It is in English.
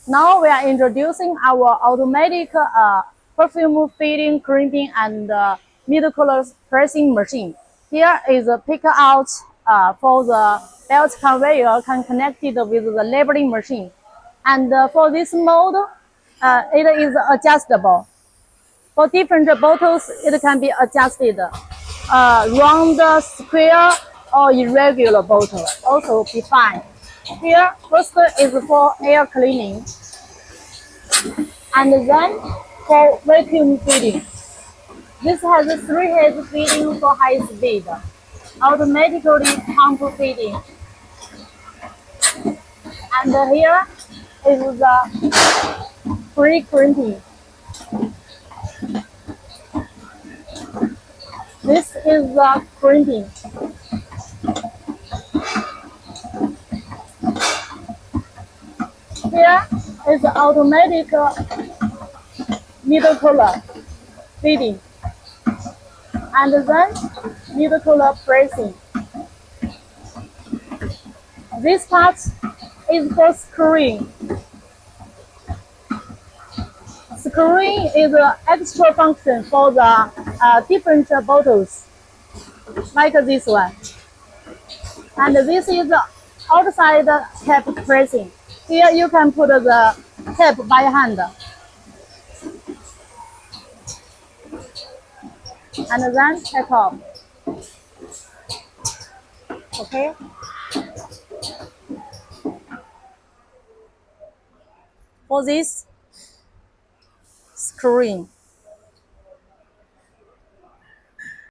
Now we are introducing our automatic perfume fitting, crimping, and mid-color pressing machine. Here is a pick out for the belt conveyor connected with the labeling machine. And for this mode, it is adjustable. For different bottles, it can be adjusted. Round, square, or irregular bottle also be fine. Here, first is for air cleaning, and then for vacuum feeding. This has 3 heads feeding for high speed, automatically pump feeding. And here is the free crimping. This is the crimping. Here is the automatic middle color feeding, and then middle color pressing. This part is for screwing. Screwing is an extra function for the different bottles, like this one. And this is the outside cap pressing. Here you can put the cap by hand. And then take off. Okay? For this screwing.